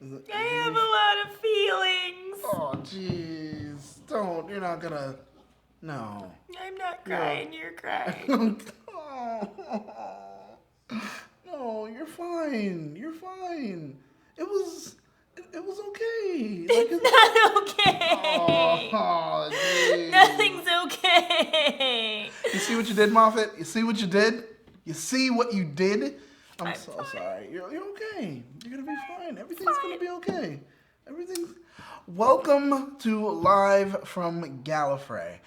I have a lot of feelings. Oh, jeez. Don't. You're not gonna. No. I'm not crying. You're crying. No, you're fine. You're fine. It was. It was okay. It's not okay. Oh, jeez. Nothing's okay. You see what you did, Moffat? You see what you did? You see what you did? I'm so fine. sorry. You're okay. You're gonna be fine. Everything's gonna be okay. Everything's. Welcome to Live from Gallifrey.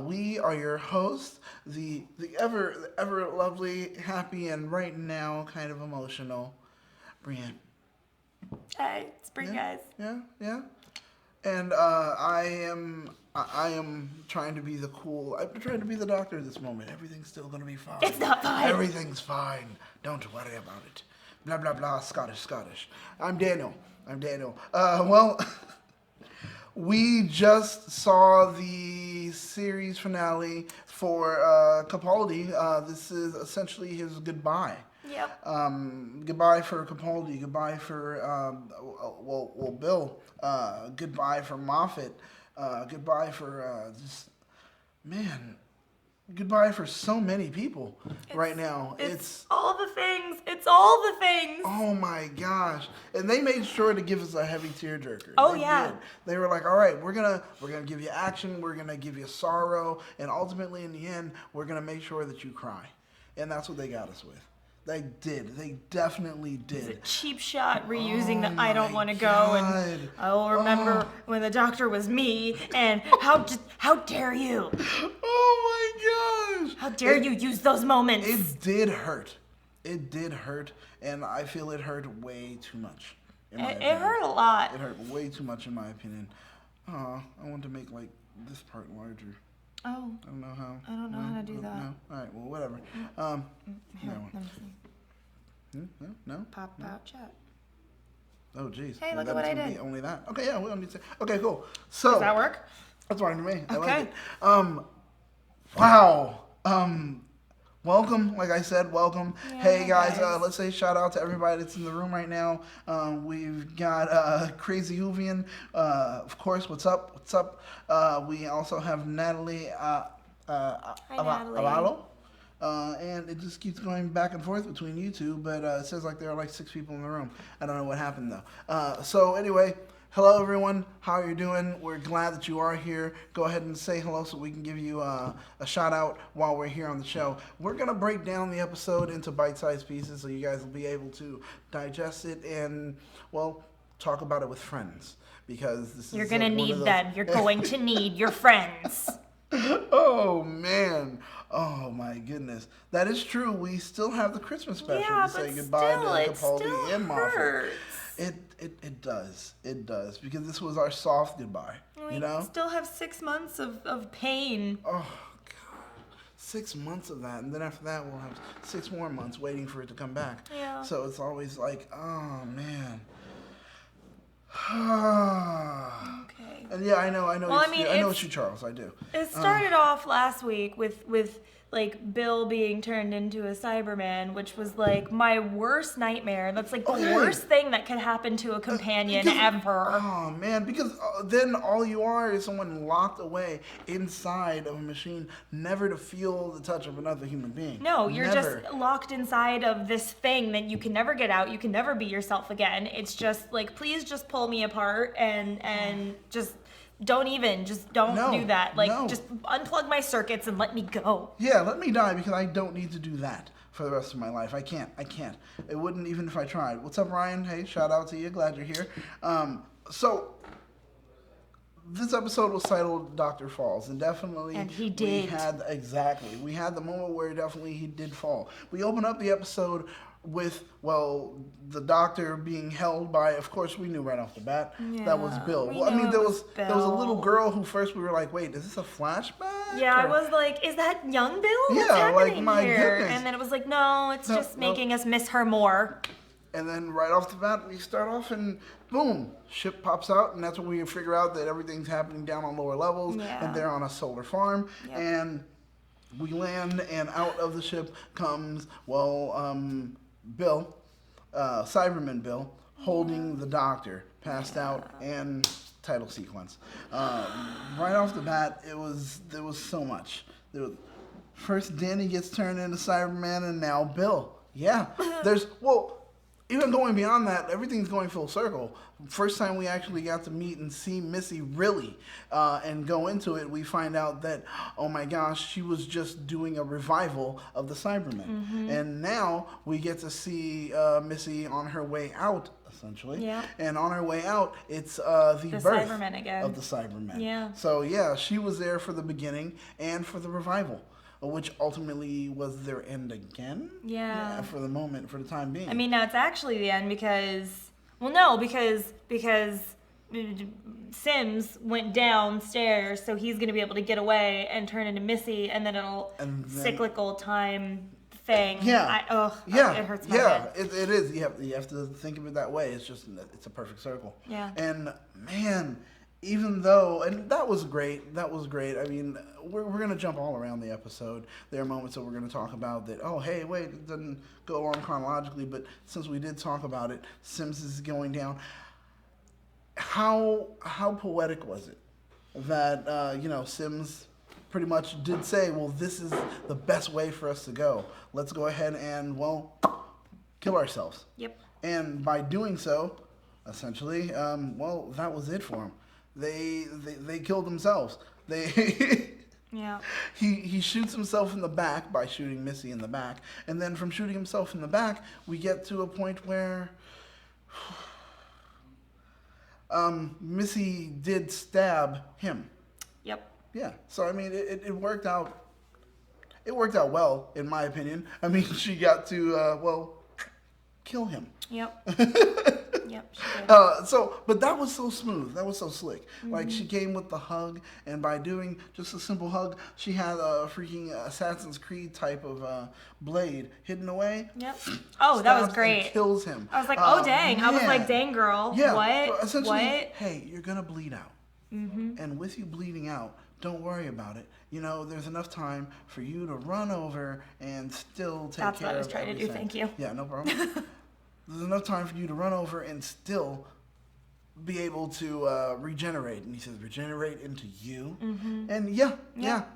We are your hosts, the ever lovely, happy, and right now kind of emotional, Breanna. Hi, it's Bree, guys. Yeah. And I am trying to be the cool. I'm trying to be the doctor at this moment. Everything's still gonna be fine. It's not fine. Everything's fine. Don't worry about it. Blah blah blah. Scottish. I'm Daniel. Well, we just saw the series finale for Capaldi. This is essentially his goodbye. Yep. Goodbye for Capaldi. Goodbye for Bill. Goodbye for Moffat. Goodbye for goodbye for so many people right now. It's all the things. It's all the things. Oh my gosh! And they made sure to give us a heavy tearjerker. Oh, They yeah. did. They were like, "All right, we're gonna give you action. We're gonna give you sorrow, and ultimately, in the end, we're gonna make sure that you cry." And that's what they got us with. They did. They definitely did. It's a cheap shot reusing the I don't my want to go, God. and I'll remember when the doctor was me, and how dare you? Oh my gosh! How dare you use those moments? It did hurt. It did hurt, and I feel it hurt way too much. It hurt a lot. It hurt way too much, in my opinion. I want to make like this part larger. Oh. I don't know how. I don't know how to do that. No. All right. Well, whatever. Here, No. let me see. No. Pop out chat. Oh, geez. Hey, Well, look at what I that's gonna did. be only that. Okay. Yeah. We don't need to. Okay. Cool. So. Does that work? That's fine to me. I like Okay. it. Wow. Welcome. Like I said, welcome. Yeah, Hey guys, guys. let's say shout out to everybody that's in the room right now. We've got Crazy Hoovian. Of course, what's up? What's up? We also have Natalie Natalie. Avalo. And it just keeps going back and forth between you two, but it says like there are like 6 people in the room. I don't know what happened though. So anyway, hello everyone. How are you doing? We're glad that you are here. Go ahead and say hello so we can give you a shout out while we're here on the show. We're gonna break down the episode into bite-sized pieces so you guys will be able to digest it and talk about it with friends because this You're is gonna one need of those... them. You're going to need your friends. Oh man. Oh my goodness. That is true. We still have the Christmas special Yeah, to say but goodbye still, to it Capaldi still and Moffat. hurts. It does. It does. Because this was our soft goodbye. We You know? still have 6 months of pain. Oh God. 6 months of that. And then after that we'll have 6 more months waiting for it to come back. Yeah. So it's always like, oh man. Okay. And yeah, I know. Well, I know it's you, Charles. I do. It started off last week with like Bill being turned into a Cyberman, which was like my worst nightmare. That's like the worst thing that could happen to a companion ever. Oh man, because then all you are is someone locked away inside of a machine, never to feel the touch of another human being. No, you're Never. just locked inside of this thing that you can never get out. You can never be yourself again. It's just like, please just pull me apart and just don't do that. Like, no. just unplug my circuits and let me go. Yeah, let me die because I don't need to do that for the rest of my life. I can't. It wouldn't even if I tried. What's up, Ryan? Hey, shout out to you. Glad you're here. So this episode was titled Dr. Falls, and definitely And he did. We had the moment where definitely he did fall. We open up the episode with, the doctor being held by, of course, we knew right off the bat, that was Bill. we Well, I knew mean, it there was was a little Bill. girl who first we were like, wait, is this a flashback? Yeah, I Or- was like, is that young Bill? What's Yeah, like, happening my here? goodness. And then it was like, no, it's just no. making us miss her more. And then right off the bat, we start off and boom, ship pops out, and that's when we figure out that everything's happening down on lower levels, Yeah. and they're on a solar farm, Yep. and we land, and out of the ship comes, Bill, Cyberman Bill, holding the doctor, passed out, and title sequence. Right off the bat, there was so much. First, Danny gets turned into Cyberman, and now Bill. Yeah, even going beyond that, everything's going full circle. First time we actually got to meet and see Missy really and go into it, we find out that, oh my gosh, she was just doing a revival of the Cybermen. Mm-hmm. And now we get to see Missy on her way out, essentially. Yeah. And on her way out, it's the birth Cybermen again. of the Cybermen. Yeah. So yeah, she was there for the beginning and for the revival, which ultimately was their end again. Yeah. For the moment, for the time being. I mean, now it's actually the end because Sims went downstairs, so he's going to be able to get away and turn into Missy, and then cyclical time thing. Yeah. It hurts my head. It is. You have to think of it that way. It's a perfect circle. Yeah. And man, even though, and that was great. I mean, we're going to jump all around the episode. There are moments that we're going to talk about that, oh, hey, wait, it doesn't go along chronologically, but since we did talk about it, Sims is going down. How poetic was it that, Sims pretty much did say, well, this is the best way for us to go. Let's go ahead and, kill ourselves. Yep. And by doing so, essentially, that was it for them. They killed themselves. Yeah. He shoots himself in the back by shooting Missy in the back, and then from shooting himself in the back, we get to a point where Missy did stab him. Yep. Yeah. So I mean, it worked out. It worked out well, in my opinion. I mean, she got to kill him. Yep. Yep, she did. But that was so smooth. That was so slick. Mm-hmm. Like, she came with the hug, and by doing just a simple hug, she had a freaking Assassin's Creed type of blade hidden away. Yep. Oh, that was great. And kills him. I was like, oh, dang. Man. I was like, dang, girl. Yeah. What? So essentially, what? Hey, you're going to bleed out. Mm-hmm. And with you bleeding out, don't worry about it. There's enough time for you to run over and still take care of everything. That's what I was trying to do. Thank you. Yeah, no problem. There's enough time for you to run over and still be able to regenerate. And he says, regenerate into you. Mm-hmm. And yeah,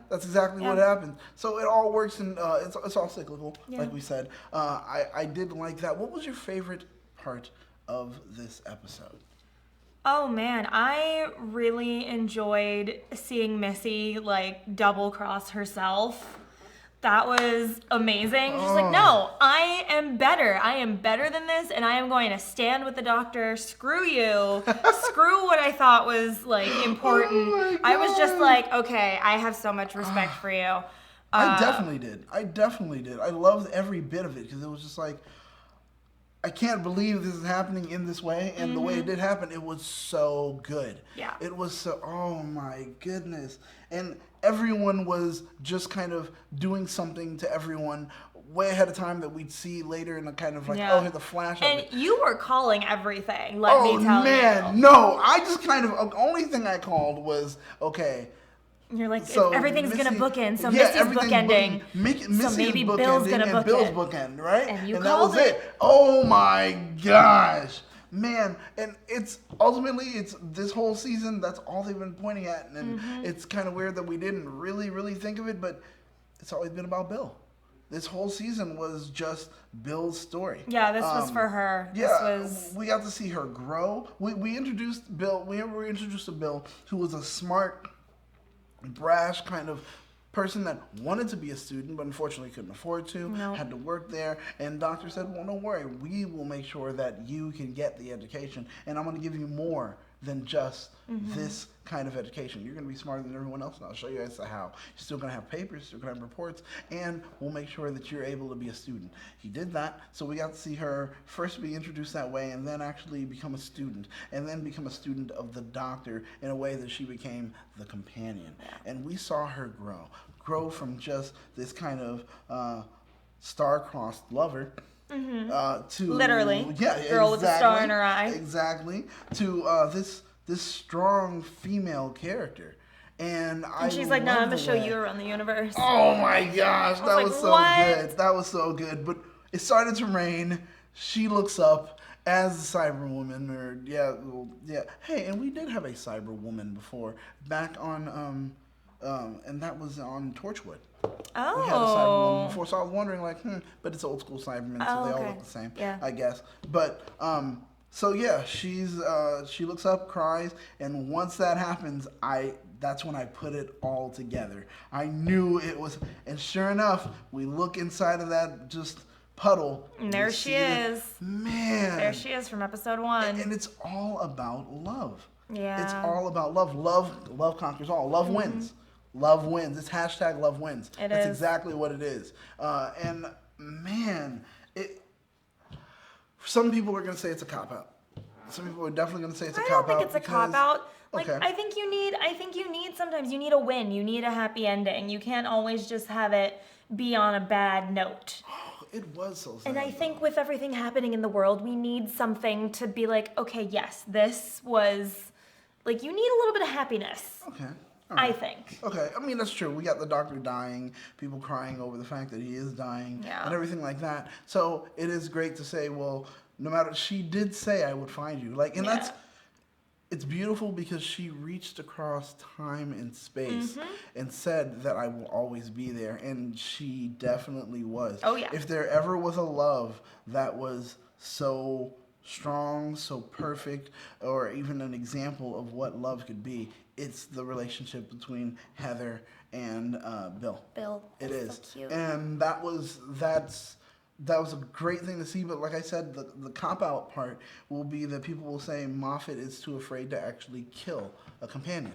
that's exactly what happened. So it all works, and it's all cyclical, like we said. I did like that. What was your favorite part of this episode? Oh man, I really enjoyed seeing Missy double cross herself. That was amazing. She's like, no, I am better. I am better than this, and I am going to stand with the doctor. Screw you. Screw what I thought was important. Oh I was just like, okay, I have so much respect for you. I definitely did. I loved every bit of it because it was just like, I can't believe this is happening in this way, and the way it did happen, it was so good. Yeah. It was so, oh my goodness. And everyone was just kind of doing something to everyone way ahead of time that we'd see later in a kind of here's the flash of it. And you were calling everything, let me tell you. Oh man, no, I just kind of, the only thing I called was, okay, you're like, so everything's going to bookend, so Missy's bookending. So maybe Bill's going to bookend. Bill's bookend, right? And that was it. Oh my gosh. Man, and it's this whole season, that's all they've been pointing at. And it's kind of weird that we didn't really think of it, but it's always been about Bill. This whole season was just Bill's story. Yeah, this was for her. We got to see her grow. We introduced Bill. We were introduced to Bill, who was a smart, brash kind of person that wanted to be a student, but unfortunately couldn't afford to, had to work there, and doctor said, well, don't worry, we will make sure that you can get the education, and I'm going to give you more than just this kind of education. You're going to be smarter than everyone else, and I'll show you as to how. You're still going to have papers, you're still going to have reports, and we'll make sure that you're able to be a student. He did that, so we got to see her first be introduced that way, and then actually become a student, and then become a student of the doctor in a way that she became the companion. And we saw her grow from just this kind of star-crossed lover to literally, girl with a star in her eye, to this strong female character, and she's like, no, I'm gonna show you around the universe. Oh my gosh, that was so good. That was so good. But it started to rain. She looks up, as a Cyberwoman, or yeah. Hey, and we did have a Cyberwoman before, back on and that was on Torchwood. We had a Cyberwoman Oh. before, so I was wondering, like, but it's old school Cybermen, so Oh, they all okay. look the same, Yeah. I guess. But so yeah, she looks up, cries, and once that happens, that's when I put it all together. I knew it was, and sure enough, we look inside of that just puddle. And there she is. Man. There she is from episode 1. And it's all about love. Yeah. It's all about love. Love conquers all. Love wins. Love wins. It's hashtag love wins. That's exactly what it is. And man, some people are going to say it's a cop-out. Some people are definitely going to say it's a cop-out. I don't think it's a cop-out. Like, okay. I think you need sometimes you need a win. You need a happy ending. You can't always just have it be on a bad note. It was so sad. And I think with everything happening in the world, we need something to be like, okay, yes, this was, like, you need a little bit of happiness. Okay. Right. I think. Okay, I mean, that's true. We got the doctor dying, people crying over the fact that he is dying, and everything like that. So it is great to say, well, no matter, she did say I would find you. Like, and it's beautiful because she reached across time and space and said that I will always be there, and she definitely was. Oh, yeah. If there ever was a love that was so strong, so perfect, or even an example of what love could be, it's the relationship between Heather and Bill. Bill. It is. So cute. And that was a great thing to see, but like I said, the cop-out part will be that people will say Moffat is too afraid to actually kill a companion.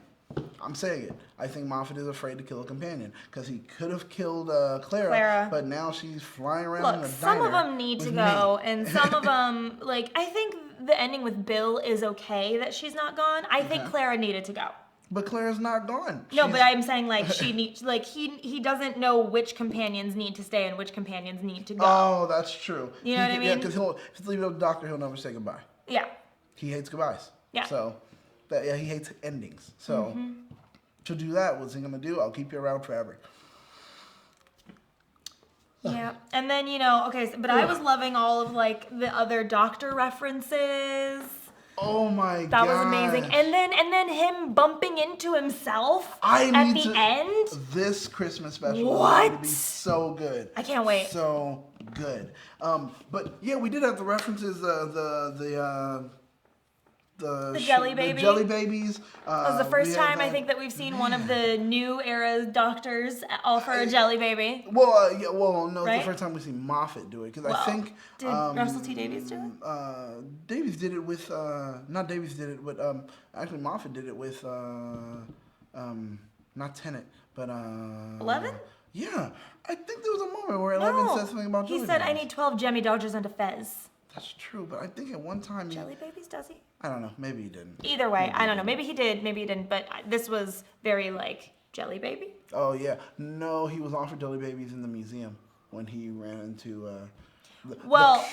I'm saying it. I think Moffat is afraid to kill a companion because he could have killed Clara, but now she's flying around in a diner. Some of them need to go, and some of them, like, I think the ending with Bill is okay that she's not gone. I think Clara needed to go. But Clara's not gone. No, but I'm saying, like, she needs, like, he doesn't know which companions need to stay and which companions need to go. Oh, that's true. You know what I mean? Yeah, because if he's leaving the doctor, he'll never say goodbye. Yeah. He hates goodbyes. Yeah. So, he hates endings. So, to do that, what's he going to do? I'll keep you around forever. Yeah. And then, but I was loving all of, like, the other doctor references. Oh my god. That was amazing. And then him bumping into himself at the end. This Christmas special What? is going to be so good. I can't wait. So good. But yeah, we did have the references, the jelly baby. The jelly babies. It was the first time I think that we've seen one of the new era doctors offer a jelly baby. Well, no, right? It's the first time we see Moffat do it because I think did Russell T Davies do it? Davies did it with not Davies did it, but actually Moffat did it with not Tenet, but 11. Yeah, I think there was a moment where 11 said something about jelly he said, babies. "I need 12 Jemmy Dodgers and a Fez." That's true, but I think at one time jelly babies, does he? I don't know. Maybe he didn't. Either way, I don't know. Maybe he did. Maybe he didn't. But this was very like jelly baby. Oh yeah, no, he was offered jelly babies in the museum when he ran into the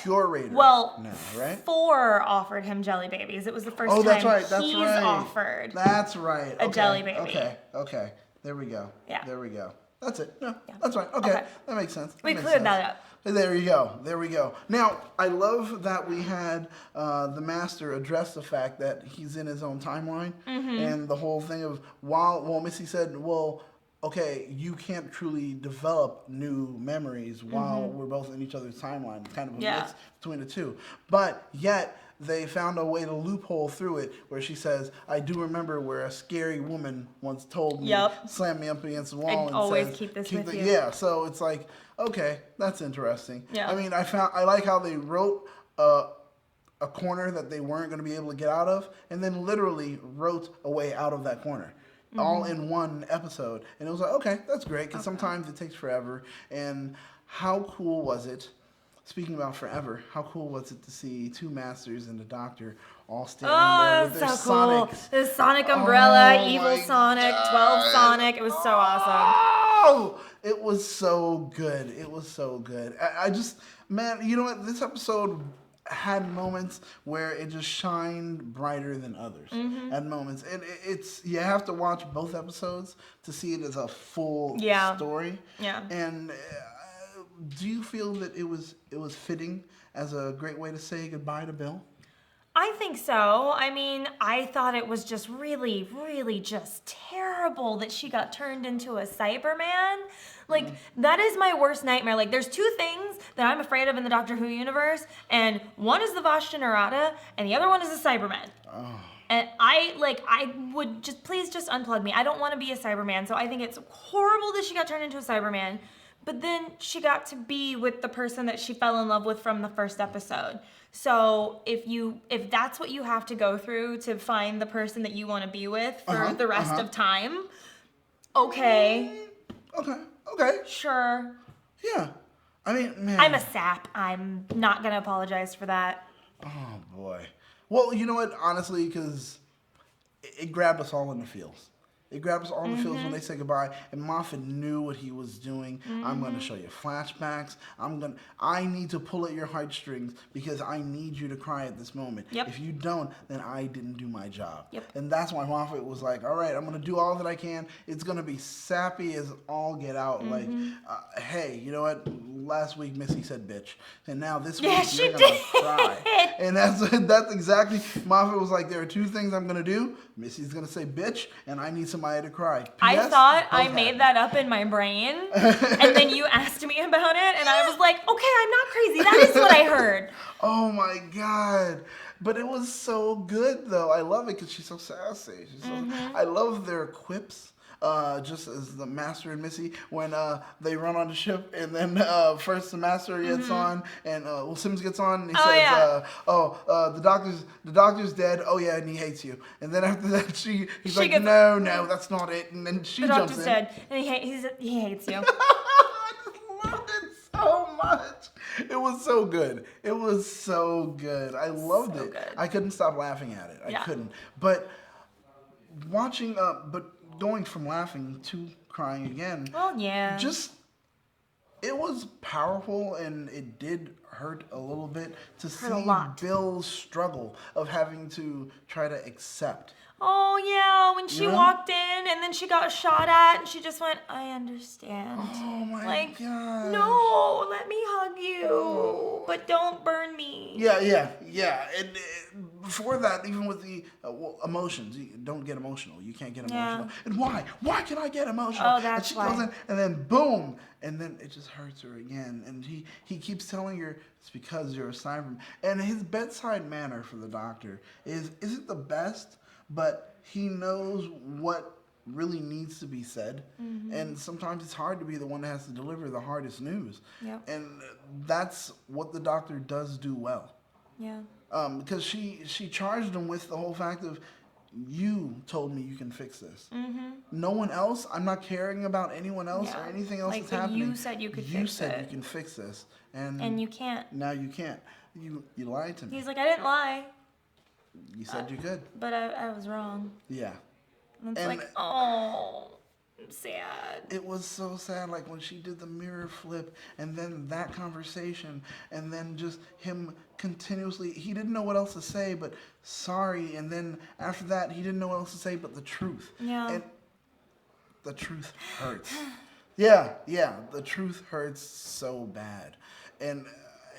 curator. Well, right? 4 offered him jelly babies. It was the first time that's right. he's offered. That's right. A jelly baby. Okay. There we go. Yeah. There we go. That's it. No, that's right. Okay. That makes sense. We cleared that up. There you go. There we go. Now, I love that we had the Master address the fact that he's in his own timeline. And the whole thing of, while Missy said, well, okay, you can't truly develop new memories while we're both in each other's timeline. It's kind of a mix between the two. But yet, they found a way to loophole through it where she says, I do remember where a scary woman once told me, slammed me up against the wall and always says, keep this with you. Yeah, so it's like, okay, that's interesting. Yeah. I mean, I like how they wrote a corner that they weren't going to be able to get out of, and then literally wrote a way out of that corner. All in one episode. And it was like, okay, that's great, because sometimes it takes forever. And how cool was it? Speaking about forever, how cool was it to see 2 Masters and the Doctor all standing there with their Sonics? The Sonic umbrella, evil Sonic, 12 Sonic. It was so awesome. Oh, it was so good. It was so good. I just, man, you know what? This episode had moments where it just shined brighter than others. At moments, and it's you have to watch both episodes to see it as a full story. Yeah. And do you feel that it was fitting as a great way to say goodbye to Bill? I think so. I mean, I thought it was just really, really just terrible that she got turned into a Cyberman. Like, that is my worst nightmare. Like, there's two things that I'm afraid of in the Doctor Who universe, and one is the Vashta Nerada, and the other one is a Cyberman. Oh. And I would just, please just unplug me. I don't want to be a Cyberman, so I think it's horrible that she got turned into a Cyberman. But then she got to be with the person that she fell in love with from the first episode. So if that's what you have to go through to find the person that you want to be with for the rest of time, okay. Okay. Sure. Yeah. I mean, man. I'm a sap. I'm not going to apologize for that. Oh, boy. Well, you know what? Honestly, because it grabbed us all in the feels. It grabbed us all in the feels when they said goodbye, and Moffat knew what he was doing. I'm going to show you flashbacks. I need to pull at your heartstrings because I need you to cry at this moment. Yep. If you don't, then I didn't do my job. Yep. And that's why Moffat was like, all right, I'm going to do all that I can. It's going to be sappy as all get out. Like, hey, you know what? Last week Missy said bitch, and now this week you're going to cry. And that's exactly, Moffat was like, there are two things I'm going to do. Missy's going to say bitch, and I need somebody to cry. I thought I made that up in my brain, and then you asked me about it, and I was like, okay, I'm not crazy. That is what I heard. Oh my God. But it was so good, though. I love it because she's so sassy. I love their quips. Just as the Master and Missy, when they run on the ship, and then first the Master gets on, and Sims gets on, and he says, the doctor's dead. Oh yeah, and he hates you. And then after that, he's like, no, that's not it. And then she jumps in. The doctor's dead, and he hates you. I just loved it so much. It was so good. It was so good. I loved it. Good. I couldn't stop laughing at it. I couldn't. But going from laughing to crying again. Oh, yeah. It was powerful, and it did hurt a little bit to see Bill's struggle of having to try to accept. Oh, yeah, when she walked in and then she got shot at and she just went, I understand. Oh, my God. No, let me hug you, but don't burn me. Yeah. And before that, even with the emotions, you don't get emotional. You can't get emotional. Yeah. And why? Why can I get emotional? Oh, that's why. And she goes in, and then boom, and then it just hurts her again. And he keeps telling her it's because you're a Cyberman. And his bedside manner for the doctor isn't the best, but he knows what really needs to be said. And sometimes it's hard to be the one that has to deliver the hardest news. Yep. And that's what the doctor does do well. Yeah. Because she charged him with the whole fact of, you told me you can fix this. No one else. I'm not caring about anyone else or anything else that's happening. You said you could fix it. You said you can fix this. And you can't. Now you can't. You lied to me. He's like, I didn't lie. You said you could. But I was wrong. Yeah. And it's like, oh, I'm sad. It was so sad, like when she did the mirror flip, and then that conversation, and then just him continuously, he didn't know what else to say but sorry, and then after that, he didn't know what else to say but the truth. Yeah. And the truth hurts. Yeah, the truth hurts so bad. And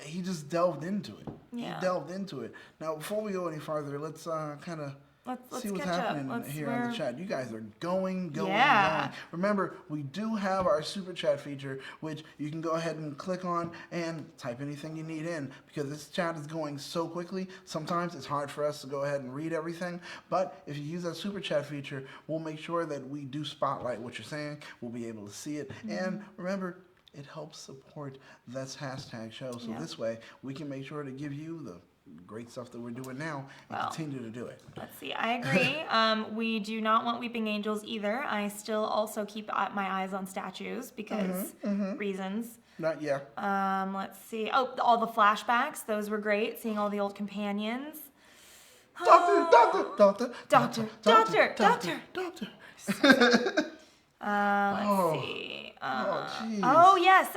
he just delved into it. Yeah. He delved into it. Now, before we go any farther, let's kind of Let's see what's catch happening up. here on the chat. You guys are going. Yeah. Remember, we do have our super chat feature, which you can go ahead and click on and type anything you need in, because this chat is going so quickly. Sometimes it's hard for us to go ahead and read everything, but if you use that super chat feature, we'll make sure that we do spotlight what you're saying. We'll be able to see it. And remember, it helps support this hashtag show. So this way, we can make sure to give you the great stuff that we're doing now and continue to do it. Let's see. I agree. We do not want weeping angels either. I still also keep my eyes on statues because reasons. Not yet. Let's see. Oh, all the flashbacks. Those were great. Seeing all the old companions. Doctor. Let's see. Jeez. Oh yes.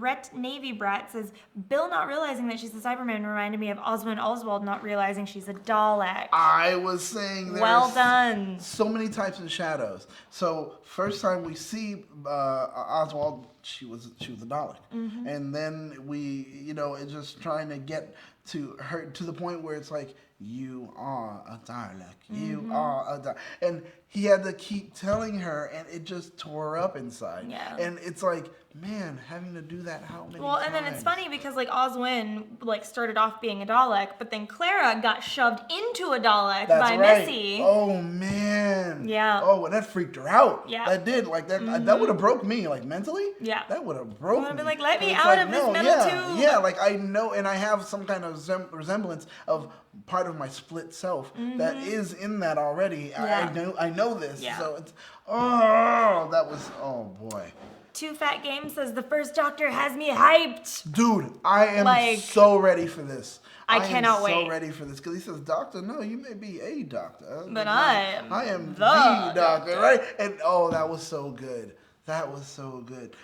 Rhett Navy Brat says, Bill not realizing that she's a Cyberman reminded me of Osmond Oswald not realizing she's a Dalek. I was saying well done. So many types of shadows. So first time we see Oswald, she was a Dalek. Mm-hmm. And then we, it's just trying to get to her to the point where it's like, you are a Dalek. You are a Dalek. And he had to keep telling her, and it just tore her up inside. Yeah. And it's like, man, having to do that how many times? Well, and then it's funny because like Oswin started off being a Dalek, but then Clara got shoved into a Dalek by Missy. Oh man. Yeah. Oh, and that freaked her out. Yeah. That did. Like that. That would have broke me. Like mentally. Yeah. That would have broke me. I would have been like, let me out of this metal tube. Yeah. Like I know, and I have some kind of resemblance of part of my split self that is in that already. Yeah. I know this. Yeah. So it's oh boy. Too Fat Game says the first Doctor has me hyped. Dude, I am so ready for this. I cannot wait. I'm so ready for this because he says, "Doctor, no, you may be a doctor, but I am the doctor, right?" And that was so good. That was so good.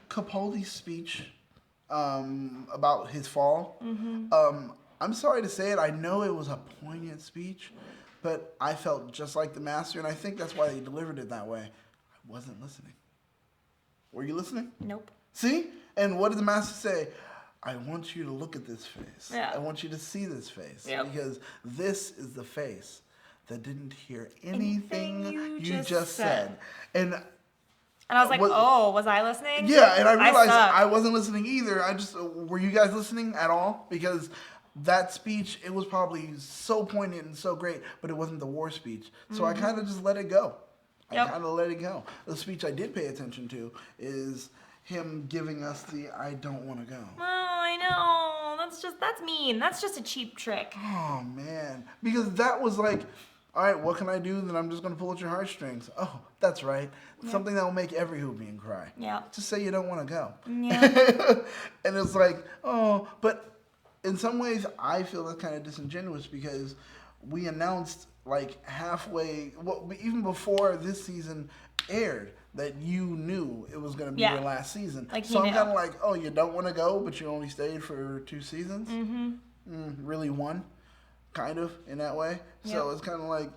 Capaldi's speech, about his fall. Mm-hmm. I'm sorry to say it. I know it was a poignant speech, but I felt just like the Master, and I think that's why they delivered it that way. I wasn't listening. Were you listening? Nope. See? And what did the Master say? I want you to look at this face. Yeah. I want you to see this face. Yep. Because this is the face that didn't hear anything you just said. And I was like, was I listening? Yeah, and I realized I wasn't listening either. Were you guys listening at all? Because that speech, it was probably so poignant and so great, but it wasn't the war speech. So I kind of just let it go. I kind of let it go. The speech I did pay attention to is him giving us the I don't want to go. Oh, I know. That's mean. That's just a cheap trick. Oh, man. Because that was like, all right, what can I do? Then I'm just going to pull at your heartstrings. Oh, that's right. Yep. Something that will make every Whovian cry. Yeah. Just say you don't want to go. Yeah. And it's like, but in some ways I feel that's kind of disingenuous because we announced halfway, even before this season aired, that you knew it was going to be your last season. So I'm kind of like, you don't want to go, but you only stayed for 2 seasons? Mm-hmm. Really one, kind of, in that way. Yep. So it's kind of like,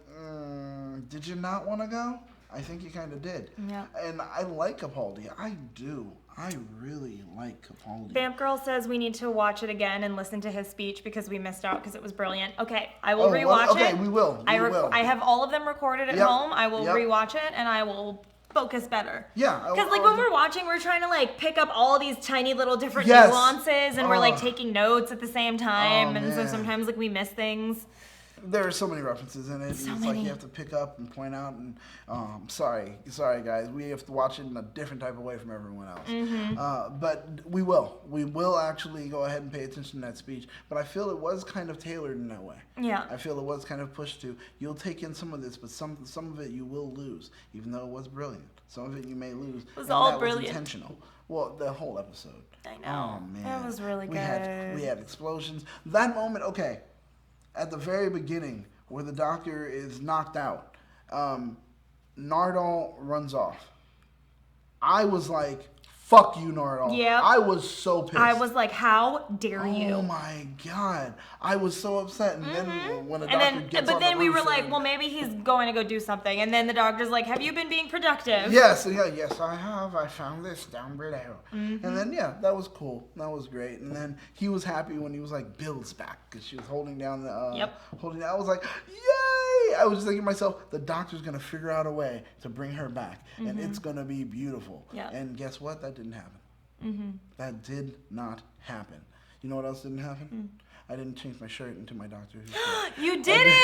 did you not want to go? I think you kind of did. Yeah. And I like Capaldi. I do. I really like Capaldi. Vamp Girl says we need to watch it again and listen to his speech because we missed out because it was brilliant. Okay, I will rewatch it. Okay, we will. I have all of them recorded at home. I will rewatch it and I will focus better. Yeah. Because when we're watching, we're trying to pick up all these tiny little different nuances and we're taking notes at the same time. And so sometimes we miss things. There are so many references in it. It's like you have to pick up and point out. And sorry guys, we have to watch it in a different type of way from everyone else. Mm-hmm. But we will actually go ahead and pay attention to that speech. But I feel it was kind of tailored in that way. Yeah. I feel it was kind of pushed to, you'll take in some of this, but some of it you will lose, even though it was brilliant. Some of it you may lose. It was all brilliant. Was intentional. Well, the whole episode. I know. Oh man, it was really good. We had explosions. That moment, okay. At the very beginning, where the Doctor is knocked out, Nardole runs off. I was like, fuck you, Nardole. Yeah. I was so pissed. I was like, how dare you? Oh my God. I was so upset. And then when the Doctor gets on the roof, we were like, well, maybe he's going to go do something. And then the Doctor's like, have you been being productive? Yes, yes, I have. I found this down below. And then, that was cool. That was great. And then he was happy when he was like, Bill's back. Because she was holding down the, I was like, yay! I was just thinking to myself, the Doctor's going to figure out a way to bring her back. And it's going to be beautiful. Yep. And guess what? That didn't happen. That did not happen. You know what else didn't happen? I didn't change my shirt into my Doctor Who shirt. You didn't!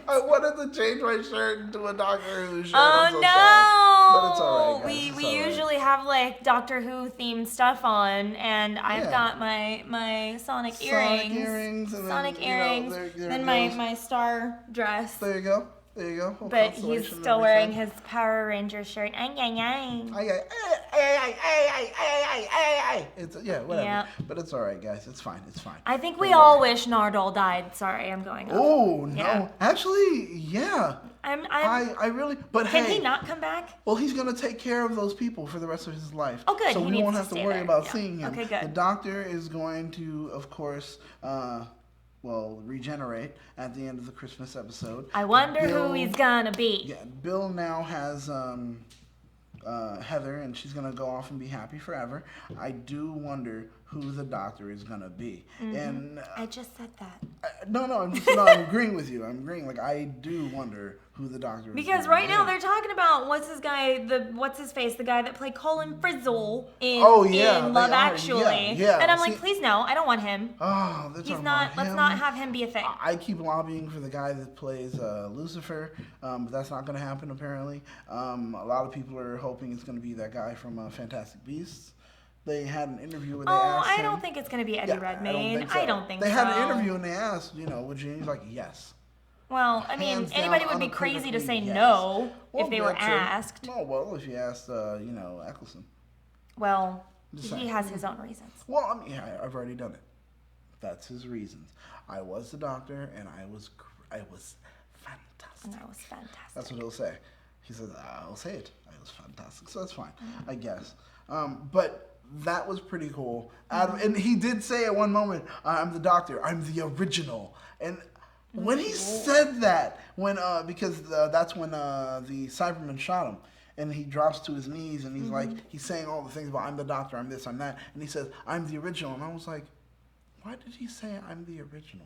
I wanted to change my shirt into a Doctor Who shirt. Oh, so no! Sad. But it's all right, guys. We usually have Doctor Who themed stuff on, and I've got my Sonic earrings. Sonic earrings. And Sonic earrings. Then my star dress. There you go. There you go. But he's still wearing his Power Ranger shirt. Ay, ay, ay. It's whatever. Yeah. But it's all right, guys. It's fine. It's fine. I think we all wish Nardole died. Sorry, I'm going off. Oh no! Yeah. Actually, yeah. I really. But Can hey, he not come back? Well, he's gonna take care of those people for the rest of his life. Oh, good. So He we won't needs have to to stay worry there. about Yeah. seeing him. Okay, good. The doctor is going to, of course, regenerate at the end of the Christmas episode. I wonder who he's gonna be. Yeah, Bill now has Heather, and she's gonna go off and be happy forever. I do wonder who the doctor is gonna be. Mm-hmm. And I just said that. I'm agreeing with you. I'm agreeing. Like, I do wonder who the doctor is. Because right now they're talking about what's his face, the guy that played Colin Frizzle in Love Actually. Yeah. And I'm like, please no, I don't want him. Oh, he's not. Let's not have him be a thing. I keep lobbying for the guy that plays Lucifer, but that's not going to happen apparently. A lot of people are hoping it's going to be that guy from Fantastic Beasts. They had an interview where they asked him. I don't think it's going to be Eddie Redmayne. I don't think so. They had an interview and they asked, would you? He's like, yes. Well, I mean, anybody would be crazy to say no if they were asked. Oh, well, if you asked, Eccleston. Well, he has his own reasons. Well, I mean, I've already done it. That's his reasons. I was the doctor, and I was fantastic. And that was fantastic. That's what he'll say. He says, I'll say it. I was fantastic. So that's fine, I guess. But that was pretty cool. And he did say at one moment, I'm the doctor. I'm the original. And when he said that, because that's when the Cyberman shot him, and he drops to his knees, and he's like, he's saying all the things about I'm the doctor, I'm this, I'm that, and he says, I'm the original, and I was like, why did he say I'm the original?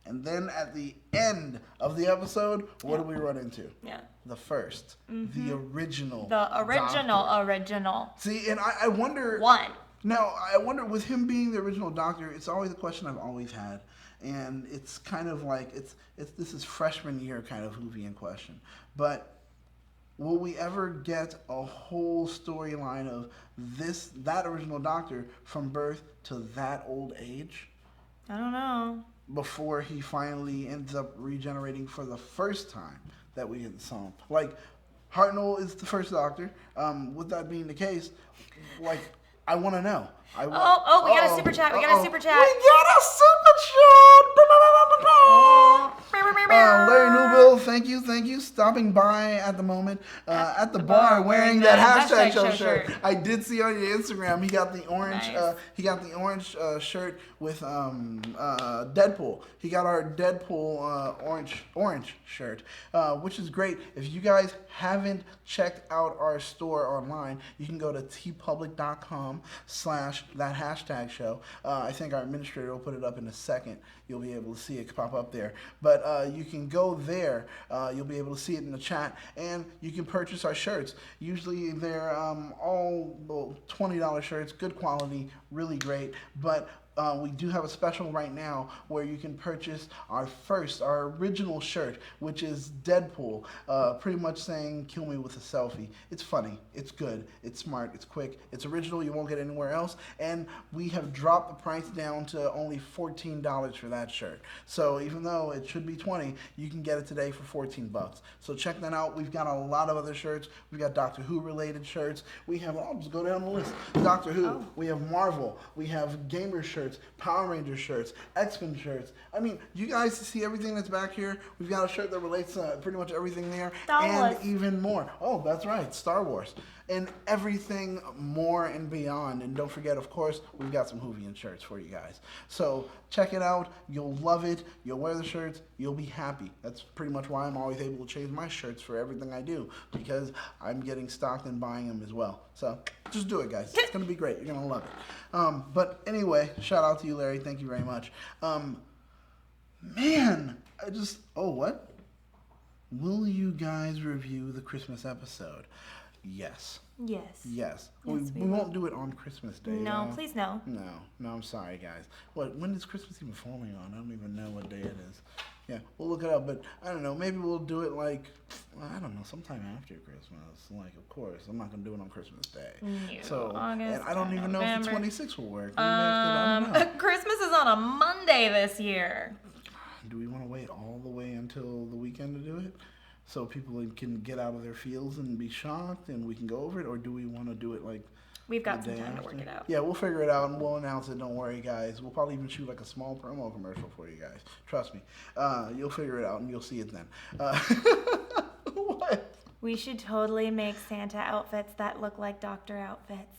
And then at the end of the episode, what do we run into? Yeah. The first, the original. The original doctor. Original. See, and I wonder. One. Now, I wonder, with him being the original doctor, it's always a question I've always had. And it's kind of like, this is freshman year kind of Whovian question. But will we ever get a whole storyline of that original doctor from birth to that old age? I don't know. Before he finally ends up regenerating for the first time that we saw him. Like, Hartnell is the first doctor. With that being the case, like, I want to know. We got a super chat. We got a super chat. Larry Newville, thank you. Stopping by at the moment at the bar wearing that hashtag show shirt. I did see on your Instagram he got the orange. Nice. He got the orange shirt with Deadpool. He got our Deadpool orange shirt, which is great. If you guys haven't checked out our store online, you can go to tpublic.com/that#show. I think our administrator will put it up in a second. You'll be able to see it pop up there. But you can go there. You'll be able to see it in the chat. And you can purchase our shirts. Usually they're all $20 shirts. Good quality. Really great. But we do have a special right now where you can purchase our original shirt, which is Deadpool, pretty much saying, kill me with a selfie. It's funny, it's good, it's smart, it's quick, it's original, you won't get anywhere else, and we have dropped the price down to only $14 for that shirt. So even though it should be $20, you can get it today for $14. So check that out. We've got a lot of other shirts. We've got Doctor Who related shirts. We have, I'll just go down the list. Doctor Who, we have Marvel, we have gamer shirts, Power Ranger shirts, X-Men shirts. I mean, you guys see everything that's back here. We've got a shirt that relates to pretty much everything there. And even more. Oh, that's right, Star Wars. And everything more and beyond. And don't forget, of course, we've got some Whovian shirts for you guys. So check it out. You'll love it. You'll wear the shirts. You'll be happy. That's pretty much why I'm always able to change my shirts for everything I do, because I'm getting stocked and buying them as well. So just do it, guys. It's going to be great. You're going to love it. But anyway, shout out to you, Larry. Thank you very much. What? Will you guys review the Christmas episode? Yes. We won't do it on Christmas Day. No, please no. No, I'm sorry, guys. When is Christmas even falling on? I don't even know what day it is. Yeah, we'll look it up, but I don't know. Maybe we'll do it sometime after Christmas. Like, of course, I'm not gonna do it on Christmas Day. August, and I don't even know if the 26th will work. Christmas is on a Monday this year. do we want to wait all the way until the weekend to do it? So people can get out of their fields and be shocked and we can go over it? Or do we want to do it like We've got the some day time to after? work it out. Yeah, we'll figure it out and we'll announce it. Don't worry, guys. We'll probably even shoot like a small promo commercial for you guys. Trust me. You'll figure it out and you'll see it then. What? We should totally make Santa outfits that look like doctor outfits.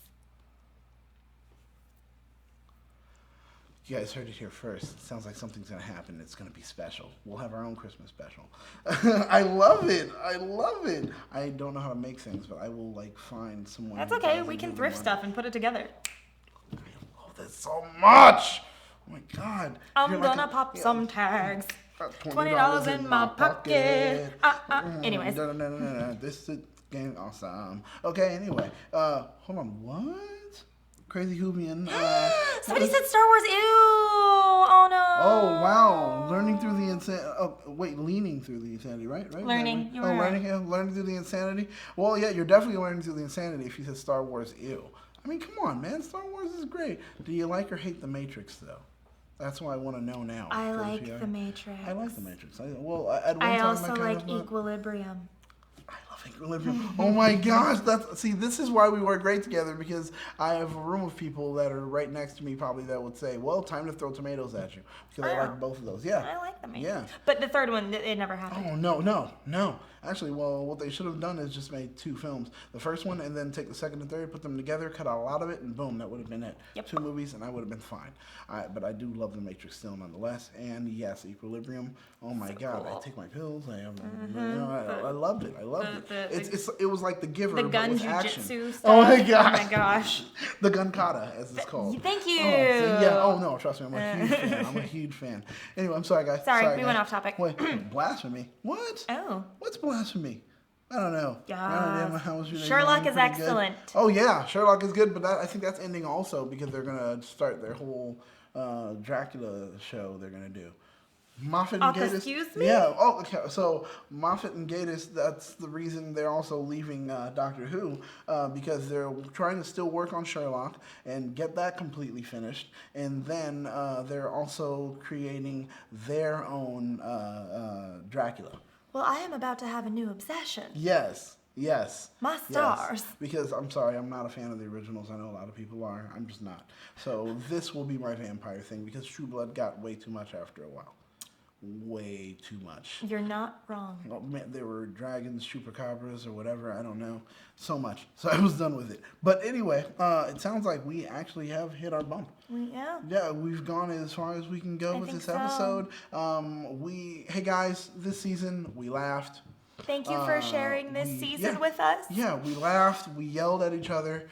You guys heard it here first. It sounds like something's going to happen. It's going to be special. We'll have our own Christmas special. I love it. I love it. I don't know how to make things, but I will like find someone. That's okay. We can thrift stuff and put it together. I love this so much. Oh my God. I'm You're gonna like pop some tags. $20 in my pocket. Anyways. No. This is getting awesome. Okay, anyway. Hold on. What? Crazy Whovian. Somebody said Star Wars. Ew. Oh no. Oh wow! Learning through the insanity. Oh wait, leaning through the insanity, right? Learning. Right? You Oh, were learning. Yeah, learning through the insanity. Well, yeah, you're definitely learning through the insanity if you said Star Wars. Ew. I mean, come on, man. Star Wars is great. Do you like or hate the Matrix though? That's what I want to know now. I like the Matrix. I like the Matrix. I also like Equilibrium. I love Equilibrium. Oh my gosh, this is why we work great together, because I have a room of people that are right next to me probably that would say, well, time to throw tomatoes at you, because I like both of those. Yeah. I like the Matrix. Yeah. But the third one, it never happened. Oh, no. Actually, well, what they should have done is just made 2 films. The first one, and then take the second and third, put them together, cut out a lot of it, and boom, that would have been it. Yep. 2 movies, and I would have been fine. But I do love The Matrix still, nonetheless. And yes, Equilibrium. Oh my God, cool. I take my pills. I loved it. It was like The Giver, The but gun with action. jujitsu stuff. Oh my God. Oh my gosh. The gun kata, as it's called. Thank you. Oh no, trust me, I'm a huge fan. Anyway, I'm sorry, guys. Sorry, we guys. went off topic. Wait, blasphemy? What? Oh. What's blasphemy? I don't know. Yeah. How was your day Sherlock going? is Pretty excellent. Good? Oh yeah, Sherlock is good, but I think that's ending also because they're gonna start their whole Dracula show. They're gonna do. Moffat and Gatiss. Excuse me? Yeah. Oh, okay. So Moffat and Gatiss. That's the reason they're also leaving Doctor Who because they're trying to still work on Sherlock and get that completely finished, and then they're also creating their own Dracula. Well, I am about to have a new obsession. Yes. My stars. Yes. Because I'm sorry, I'm not a fan of the originals. I know a lot of people are. I'm just not. So this will be my vampire thing because True Blood got way too much after a while. Way too much. You're not wrong. Oh, man, there were dragons, chupacabras, or whatever. I don't know. So much. So I was done with it. But anyway, it sounds like we actually have hit our bump. Yeah. Yeah, we've gone as far as we can go with this episode. Hey guys, this season we laughed. Thank you for sharing this season with us. Yeah, we laughed, we yelled at each other,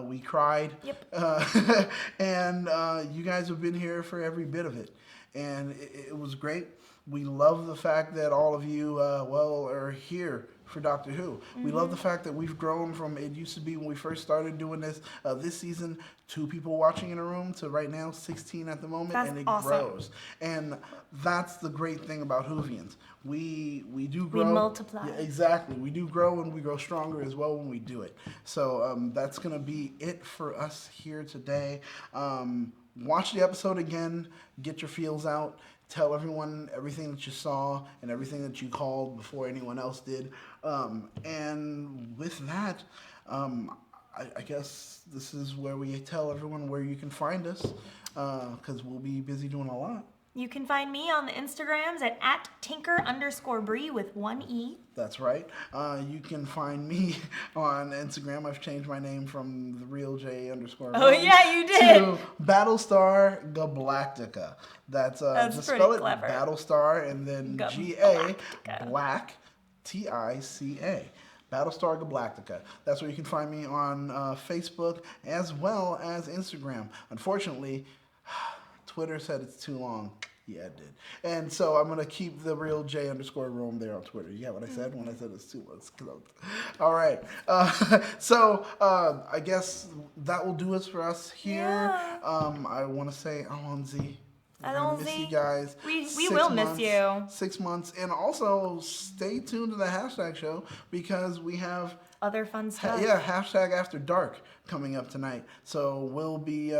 we cried. Yep. And you guys have been here for every bit of it. And it was great. We love the fact that all of you, are here for Doctor Who. Mm-hmm. We love the fact that we've grown from, it used to be when we first started doing this season, 2 people watching in a room to right now 16 at the moment. That's and it awesome. grows. And that's the great thing about Whovians. We do grow. We multiply. Yeah, exactly. We do grow and we grow stronger as well when we do it. So that's going to be it for us here today. Watch the episode again, get your feels out, tell everyone everything that you saw and everything that you called before anyone else did. And with that, I guess this is where we tell everyone where you can find us, because we'll be busy doing a lot. You can find me on the Instagrams at @tinker_Bree with 1 E. That's right. You can find me on Instagram. I've changed my name from the real J _. Oh yeah, you did. To Battlestar Galactica. That's just spell it clever. Battlestar and then GA Black TICA. Battlestar Galactica. That's where you can find me on Facebook as well as Instagram. Unfortunately, Twitter said it's too long. Yeah, it did. And so I'm going to keep the real J _Rome there on Twitter. You get what I said when I said it's too long? All right. I guess that will do us for us here. Yeah. I want to say Alonzi. Alonzi. Miss you guys. We will miss you. 6 months. And also stay tuned to the hashtag show because we have other fun stuff. hashtag After Dark coming up tonight. So we'll be,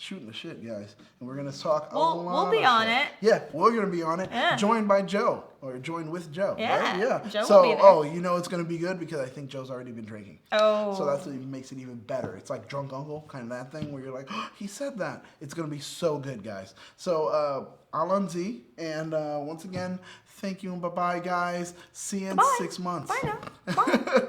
shooting the shit, guys. And we're going to talk a lot We'll be on it. Yeah, we're going to be on it. Yeah. Joined by Joe, or joined with Joe. Yeah, right? Yeah. Joe So, will be there. you know it's going to be good because I think Joe's already been drinking. Oh. So that's what makes it even better. It's like Drunk Uncle, kind of that thing where you're like, oh, he said that. It's going to be so good, guys. So, Alan Z, and once again, thank you and bye-bye, guys. See you in 6 months. Bye now. Bye.